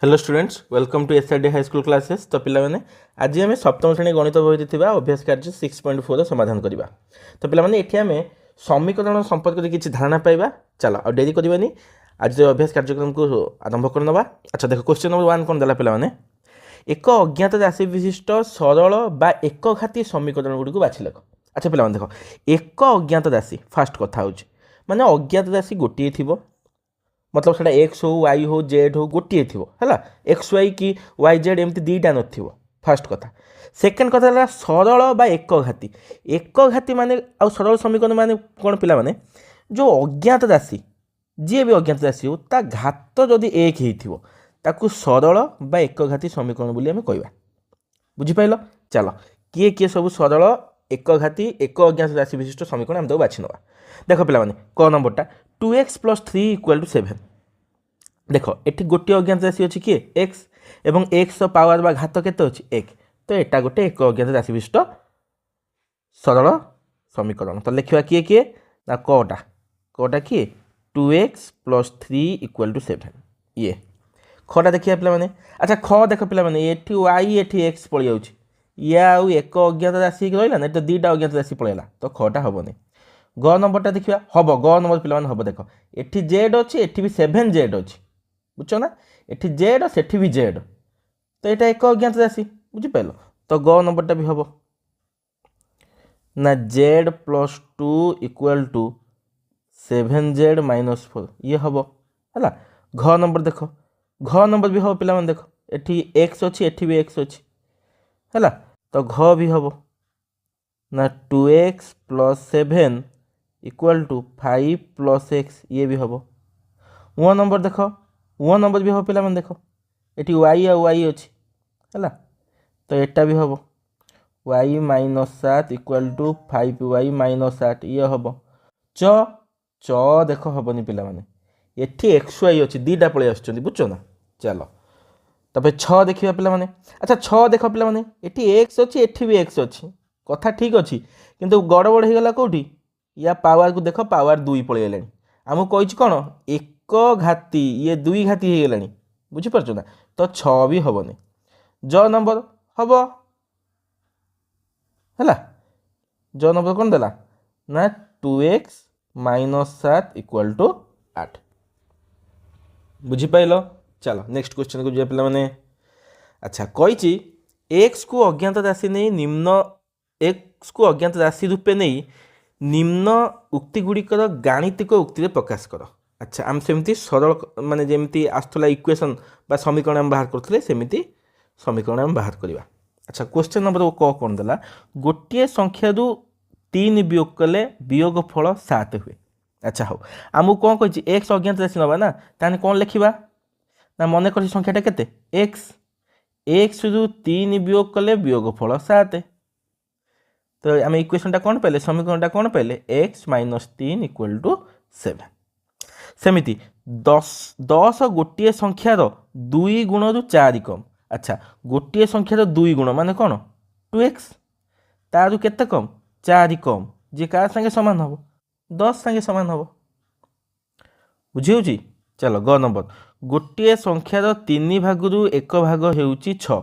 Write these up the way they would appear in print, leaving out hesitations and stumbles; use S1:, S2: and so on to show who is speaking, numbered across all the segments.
S1: Hello students welcome to SRD high school classes. तो पिलाने आज आम सप्तम श्रेणी गणित बही थी अभ्यास कार्य 6.4 समाधान करवा। तो पिलाने ये आम समीकरण संपर्क में किसी धारणा पाइबा। चलो आ डेरी करवानी आज अभ्यास कार्यक्रम को आरंभ करना। अच्छा देख क्वेश्चन नंबर 1 कौन देला पिलाने एक अज्ञात राशि विशिष्ट सरल बा एक घाती समीकरण गुड़ी बाछि लख। अच्छा पिलाने देख एक अज्ञात राशि फास्ट कथा हो माने अज्ञात राशि गोटे थी मतलब से एक्स हो वाई हो जेड हो गोटे थी है एक्स वाई कि वाई जेड एमती दुईटा नथिबो फास्ट कथा। सेकेंड कथा है सरल बा एक घाती माने आ सरल समीकरण माने कौन पिला माने जो अज्ञात राशि जी भी अज्ञात राशि हो ता घात जदि एक हो ताकू सरल बा एक घाती समीकरण बोली आम कहवा। बुझिपाइल। चलो किए किए सब सरल एक घाती एक अज्ञात राशि विशिष्ट समीकरण आम बाछि नवा। देख पिलाने क नंबरटा 2x + 3 = 7। देख ये गोटे अज्ञात राशि अच्छी किए एक्स एवं एक्स पावर बा घात केते अच्छी 1। तो यहाँ गोटे एक अज्ञात राशि विशिष्ट सरल समीकरण। तो लिखा किए किए ना कटा किए 2x + 3 = 7 ये खटा देखिए पे। अच्छा ख देख पे ये वाई ये एक्स पलि जाऊँगी या एक अज्ञात राशि रहा ना तो दुईटा अज्ञात राशि पलैला तो खटा हेनी। ग नंबरटा देखिए हम ग नंबर पे हम देख ये जेड अच्छी ये भी 7 जेड अच्छी बुझ ना ये जेड से भी जेड तो यहाँ एक अज्ञात राशि बुझिपाल। तो ग नंबरटा भी हम ना जेड + 2 = 7z - 4 ये हम है। घ नंबर देख घ नंबर भी हम पे देख ये एक्स अच्छी ये भी एक्स अच्छी है। तो घ भी हम ना 2x + 7 = 5 + x ये भी हम। व नंबर देख व नंबर भी हम पे देख ये वाई आ वाई अच्छी है। तो यहाँ भी हम y - 7 = 5y - 8 ये हम। च देख हेनी पे ये एक्स वाई अच्छी दुईटा पलि आस बुझ ना। चलो तब 6 देखिए पे। अच्छा 6 देख पे ये एक्स अच्छी ये भी एक्स अच्छी कथा ठीक अच्छी किंतु गड़बड़ हो गला कौटी या पावर को देख पावर 2 पलि गलानी आमको कही कौन एक घाती ये 2 घाती हो गलानी बुझीपार ना। तो 6 भी हेनी। ज नंबर हम है ज नंबर कौन देला ना 2x - 7 = 8 बुझीपाल। चलो नेक्स्ट क्वेश्चन को जाए पे। अच्छा कही एक्स को अज्ञात राशि नहीं निम्न एक्स को अज्ञात राशि रूपे नहीं निम्न उक्ति गुड़िकर गाणितिक उक्ति प्रकाश कर। अच्छा आम सेमती सरल माने जेमती आसुला इक्वेशन बा समीकरण आम बाहर करते सेमती समीकरण आम बाहर करवा। अच्छा क्वेश्चन नंबर कौन देला गोटे संख्या 3 वियोग कले वियोग फल 7 हुए। अच्छा हो आमको कौन कही एक्स अज्ञात राशि नवा ना ताने कौन लिखा ना मन कर संख्याटा केते एक्स एक्स रु 3 वियोग कले वियोग फल 7। तो आम इक्वेशनटा कौन पाइले समीकरणटा कौन पाइले x - 3 = 7। सेमिति 10 गोटे संख्यार 2 गुण 4 कम। अच्छा गोटे संख्यार 2 गुण माने कौन 2x तारु केते कम 4 कम जे कार संगे समान हम 10 संगे समान हम बुझी। चलो ग नंबर गोटे संख्यार 3 भागरू 1 भाग हेउची 6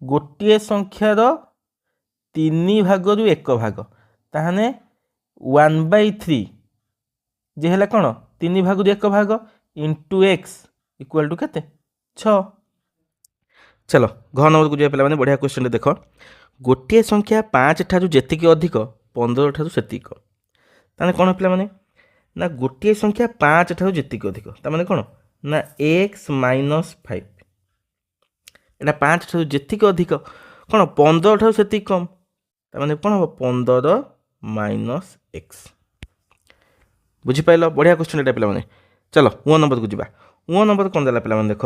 S1: गोटे संख्यार 3 भागरू 1 भाग ताहने 1/3 जे है कौन 3 भागरू 1 भाग इंटू एक्स इक्वल टू केते 6। चलो घ नंबर को जाए पे बढ़िया क्वेश्चन देख गोटे संख्या 5 ठारू जेतिकी अधिक 15 ठारू सेतिक ताने कौन पे ना गोटे संख्या 5 ठारू जेतिकी अधिक ताने कौन ना x - 5 एटा 5 ठारू जेतिकी अधिक कौन 15 ठारू सेतिक कम ताने कौन हम 15 - x बुझीपाल। बढ़िया क्वेश्चन एटा पे। चलो वो नंबर को जीवा वो नंबर कौन देला पे देख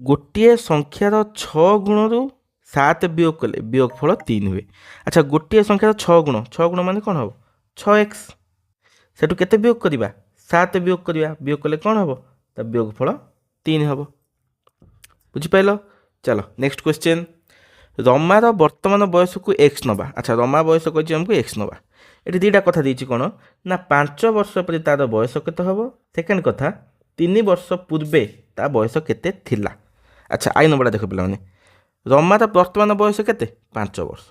S1: गोटे संख्यार 6 गुण 7 वियोग कले वियोग फल 3 हुए। अच्छा गोटे संख्यार 6 गुण माने कौन हम 6x सेठू केते वियोग करवा 7 वियोग करवा वियोग कले कौन हम तो वियोग फल 3 हम बुझीपाल। चलो नेक्स्ट क्वेश्चन रमार वर्तमान बयस को एक्स नवा। अच्छा रमा बयस कही आमको एक्स नवा ये दुईटा कथा दी कौन ना 5 वर्ष पर तार बयस केते हम सेकेंड कथा 3 वर्ष पूर्वे ता बयस केते थिला। अच्छा आई नंबरटा देख पे रमार बर्तमान बयस केते 5 वर्ष।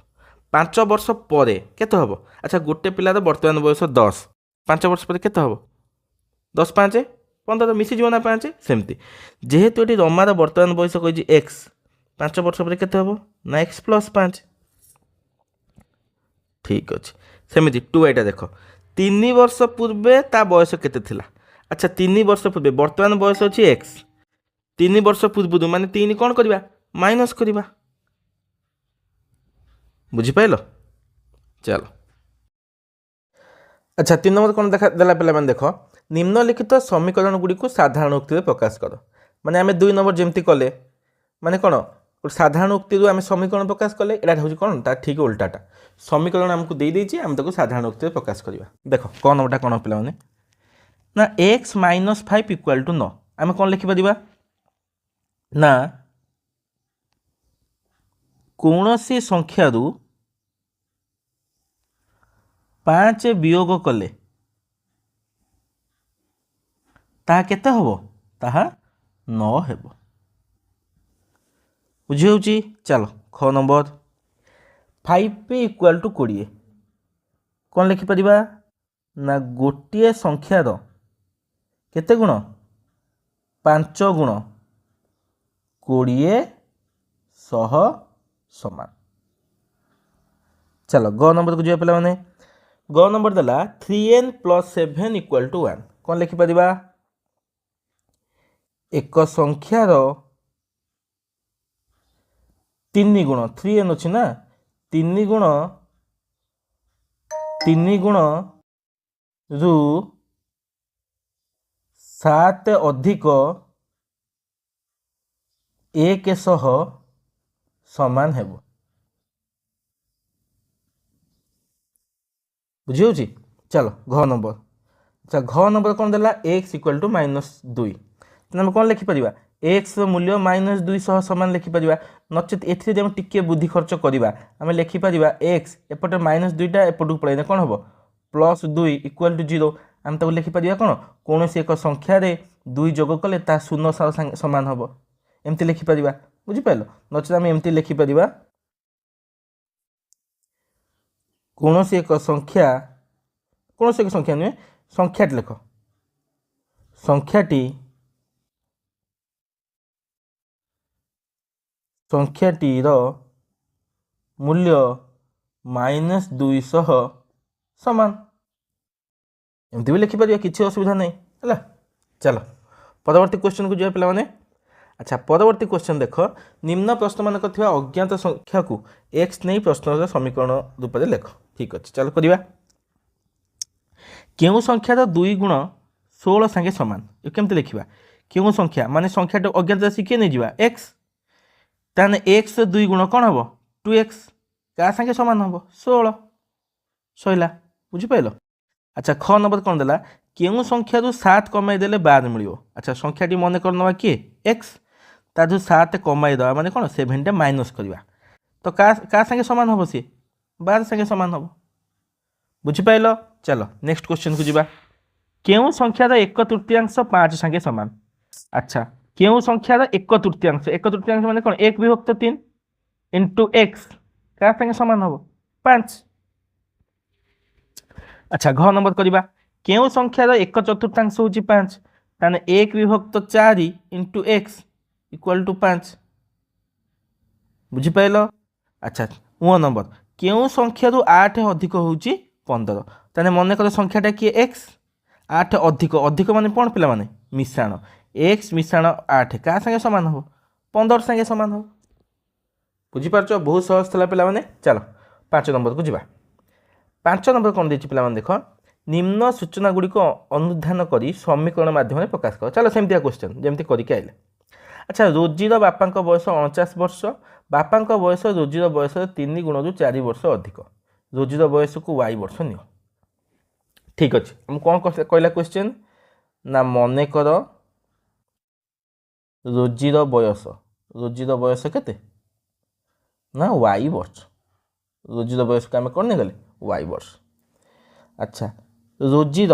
S1: 5 वर्ष पर केते हम। अच्छा गोटे पिलार बर्तमान बयस 10, 5 वर्ष पर केते हम 10 5 15 मिसीज ना 5 सेमती जेहेतु ये रमार बर्तमान बयस कही एक्स 5 वर्ष पर केते हम ना एक्स प्लस 5। ठीक अच्छे सेमती 2 एटा देख 3 वर्ष पूर्वे ता बयस केते थिला। अच्छा 3 वर्ष पूर्वे बर्तमान बयस अच्छी एक्स 3 वर्ष पूर्व माने 3 कौन करवा माइनस करवा। बुझिपाल चलो। अच्छा 3 नंबर कौन देखा देला पे देख निम्नलिखित समीकरण गुड़ी साधारण उक्ति प्रकाश कर। माने आम 2 नंबर जमती कले माने कौन साधारण उक्ति आम समीकरण प्रकाश कले यहाँ हूँ कौन ता ठीक उल्टाटा समीकरण आमको दे देछि आम ताको साधारण उक्ति प्रकाश करवा। देख कौन नंबरटा कौन पे ना x माइनस 5 इक्वाल टू 9 आम कौन लिखिपर ना कौन सी संख्या 5 वियोग कले ताहा केते हबो ताहा 9 हेबो। बुझी होची चलो ख नंबर 5 पे इक्वाल टू 20 कौन लिखिपर ना गोटे संख्यार केते गुण 5 गुण 20 सह समान। चलो ग नंबर को जी पे ग नंबर देला 3n प्लस 7 इक्वाल टू 1 कौन लिखिपर एक संख्यार 3 गुण 3n अच्छी ना 3 गुण रु 7 अधिक 1 सह समान हेबो। बुझी होची चलो घ नंबर। अच्छा घ नंबर कौन देला x इक्वल टू -2 आम कौन लिखिपर एक्स मूल्य -2 सह सामान लिखिपर नचेत ए टिके बुद्धि खर्च करवा आम लिखिपर एक्स एपटे -2टा एपटू पलैना कौन हम +2 इक्वल टू 0 आम ताको लिखिपर कौन कौन एक संख्यार 2 जोग कले ता शून्य सामान हम एमती लिखिपर। बुझिपाल नचेत आम एमती लिखिपर कौन एक संख्या नुहे संख्याटी लिख संख्याटीर मूल्य -2 सह समान एमती भी लिखिपर किसी असुविधा नहीं है। चलो परवर्ती क्वेश्चन को जाए पे। अच्छा परवर्ती क्वेश्चन देख निम्न प्रश्न मानक अज्ञात संख्या को x नहीं प्रश्न समीकरण रूप में लिख। ठीक अच्छे चलो करवा क्यों संख्यार 2 गुण 16 सांगे समान ये केमती लिखा क्यों संख्या माने संख्या अज्ञात राशि किए नहीं जावा x ताने x 2 गुण कौन हम 2x क्या सांगे समान हम 16 सैला। बुझिपाल। अच्छा ख नंबर कौन देला क्यों संख्या 7 कमाई देले 12 मिल। अच्छा संख्याटी मन कर नवा किए x तादू 7 कमाई दवा माने कौन 7 माइनस करवा तो का संगे समान हम सी 12 संगे समान हम। बुझिपाल। चलो नेक्स्ट क्वेश्चन को जीवा क्यों संख्यार 1/3 5 संगे समान। अच्छा क्यों संख्यार 1/3 माने कौन 1/3 इंटू एक्स क्या संगे समान हम 5। अच्छा घ नंबर करवा क्यों संख्यार 1/4 हूँ 5 ताने 1/4 इंटू एक्स इक्वल टू 5। बुझिपाल। अच्छा उ नंबर क्यों संख्या 8 अधिक हूँ 15 ताने मन कर संख्याटा किए एक्स 8 अधिक अधिक माने कौन पिला माने मिश्रण एक्स मिश्रण 8 क्या संगे समान हम 15 संगे समान हम। बुझिपार बहुत सहज था पे। चलो 5 नंबर को जीवा 5 नंबर कौन देखिए पे देख निम्न सूचना गुड़िक अनुधान कर समीकरण मध्यम प्रकाश कर। चलो सेमती क्वेश्चन जमती करके आइले। अच्छा रोजीर बापा बयस 49 वर्ष बापा बयस रोजीर बयस 3 गुण रु 4 वर्ष अधिक रोजीर बयस को y वर्ष नियो। ठीक अच्छे हम कौन कहला क्वेश्चन ना मन कर रोजीर बयस केते ना y वर्ष रोजीर बयस को आम कौन नहीं गले y वर्ष। अच्छा रोजीर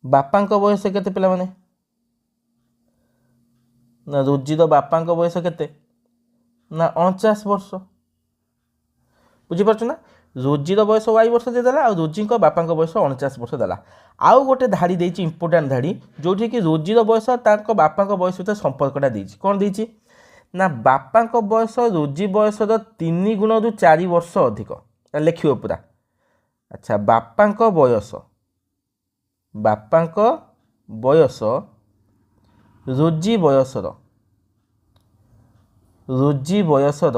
S1: बापा बयस केते पिला माने ନା ରୋଜିର ବାପାଙ୍କ ବୟସ କେତେ ନା 49 ବର୍ଷ। ବୁଝିପାରୁଛ ନା ରୋଜିର ବୟସ y ବର୍ଷ ଦେଇଦେଲା ଆଉ ରୋଜିଙ୍କ ବାପାଙ୍କ ବୟସ 49 ବର୍ଷ ଦେଲା। ଆଉ ଗୋଟେ ଧାଡ଼ି ଦେଇଛି ଇମ୍ପୋର୍ଟାଣ୍ଟ ଧାଡ଼ି ଯେଉଁଠିକି ରୋଜିର ବୟସ ତାଙ୍କ ବାପାଙ୍କ ବୟସ ଭିତରେ ସମ୍ପର୍କଟା ଦେଇଛି। କ'ଣ ଦେଇଛି ନା ବାପାଙ୍କ ବୟସ ରୋଜି ବୟସର 3 ଗୁଣରୁ 4 ବର୍ଷ ଅଧିକ। ଲେଖିବ ପୁରା। ଆଚ୍ଛା ବାପାଙ୍କ ବୟସ ରୋଜି ବୟସର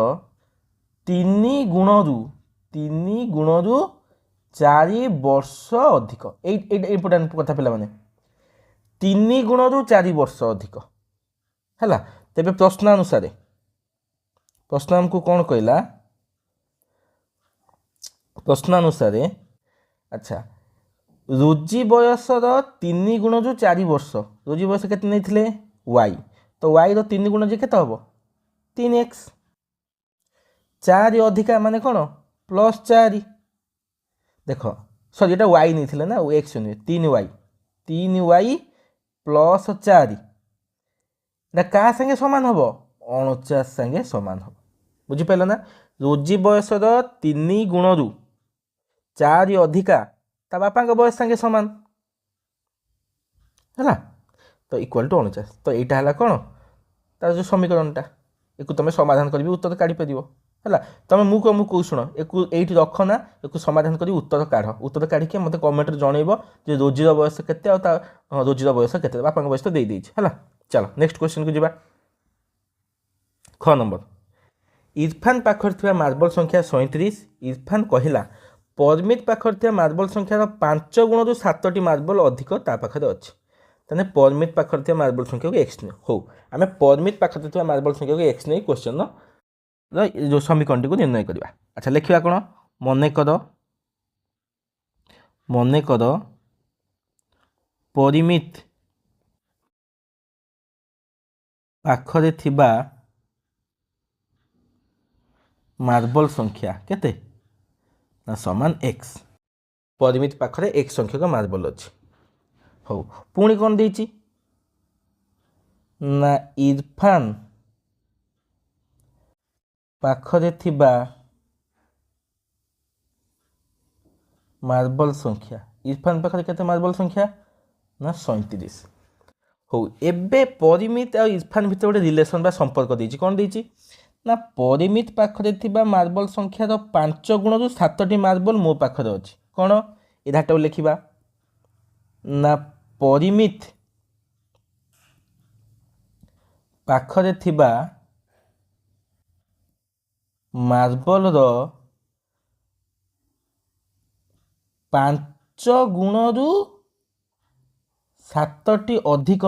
S1: 3 ଗୁଣରୁ 4 ବର୍ଷ ଅଧିକ। এইটা ইম্পর্টাଣ୍ଟ କଥା ପିଲାମାନେ 3 ଗୁଣରୁ 4 ବର୍ଷ ଅଧିକ ହେଲା। ତେବେ ପ୍ରଶ୍ନ ଆମକୁ କ'ଣ କହିଲା ପ୍ରଶ୍ନ ଅନୁସାରେ ଆଚ୍ଛା ରୋଜି ବୟସର 3 ଗୁଣରୁ 4 ବର୍ଷ ରୋଜି ବୟସ କେତେ ନେଇଥିଲେ y ତ y ର 3 ଗୁଣ ଯେ କେତେ ହେବ 3x 4 ଅଧିକା ମାନେ କ'ଣ +4 देख सॉरी ये y नहीं थिले ना x नहीं 3y +4 क्या संगे समान हम 49 संगे समान हम। बुझिपाल ना रोजी बयसर 3 गुणरू 4 अधिका ता बापा बयस संगे समान है तो इक्वल टू 49। तो यहाँ है कौन तार जो समीकरणटा एक तुम समाधान कर उत्तर काढ़ी पार है तुम मुझे शुण एक रख ना एक समाधान कर उत्तर काढ़ के मत कमेंट जनइब जो रोजीर बयस के रोजीर बयस के बापा बयस तो देदेज है। चलो नेक्स्ट क्वेश्चन को जावा। ख नंबर इरफान पाखर थी मार्बल संख्या 37 इरफान कहला परमित पाखर थी मार्बल संख्यार 5 गुणरू 7टी मार्बल अधिक ता पाखे अच्छे तेने परमित पाखर थी मार्बल संख्या को एक्स नहीं हो आम परमित पाखर थी मार्बल संख्या को एक्स नहीं क्वेश्चन जो समीकरण को निर्णय करवा। अच्छा लिखा कौन मन कर परिमित पाखरे थिबा मार्बल संख्या केते ना समान x परिमित पाखरे x संख्यक मार्बल अच्छी हो पुणी कौन देची ना इरफान पाखरे थिबा मार्बल संख्या इरफान पाखरे केते मार्बल संख्या ना 37 हो एबे परिमित और इरफान भितर गोटे रिलेशन बा संपर्क देची कौन देची ना परिमित पाखरे थिबा मार्बल संख्यार 5 गुणरू 7टी मार्बल मो पाखरे अच्छी कौन ए धाटा लिखा ना परिमित पाखरे थिबा मार्बल 5 गुणरू 7टी अधिक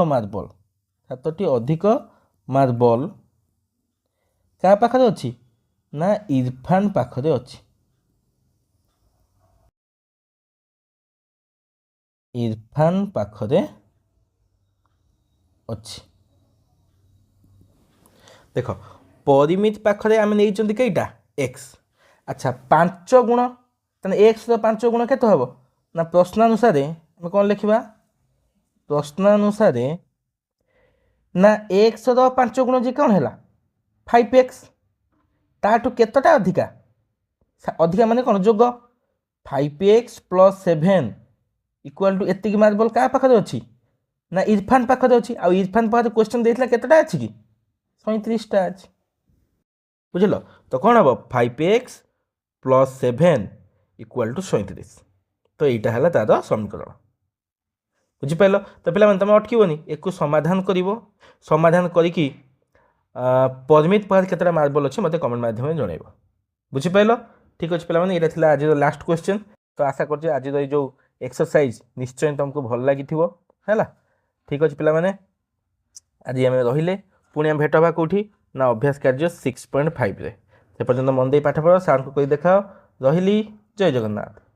S1: मार्बल क्या पाखरे अच्छी ना इरफान पाखरे अच्छी इरफान पाखरे अच्छी देख परिमित पाखरे आम नहीं कईटा एक्स। अच्छा 5 गुण तेना एक्स 5 गुण केते हम ना प्रश्नानुसार आम कौन लिखा प्रश्नानुसार ना एक्स 5 गुण जी कौन है 5x ताठू केतटा अधिका अधिका माने कौन जोग 5x + 7 इक्वल टू एतिक मार्बल क्या पाखरे अच्छी ना इरफान पाखरे अच्छी आ इरफान पाखरे क्वेश्चन देता केतटा अच्छी कि 37टा अच्छी बुझल तो कौन हम 5x + 7 इक्वल टू 37 तो यहाँ है तार समीकरण बुझिपाल। तो पे तुम अटकबनी एक समाधान कर समाधान करी परमित पाखरे केतटा मार्बल अच्छे मत कमेंट माध्यम जनइब बुझिपाल। ठीक अच्छे पे यहाँ आज लास्ट क्वेश्चन तो आशा कर आज जो एक्सरसाइज निश्चय तुमको भल लगी है। ठीक अच्छे पे आज आम रही पुणी आम भेट हाँ कौटी ना अभ्यास कार्य 6.5 से पर्यटन मन दे पाठ पढ़ सार को देखा रही जय जगन्नाथ।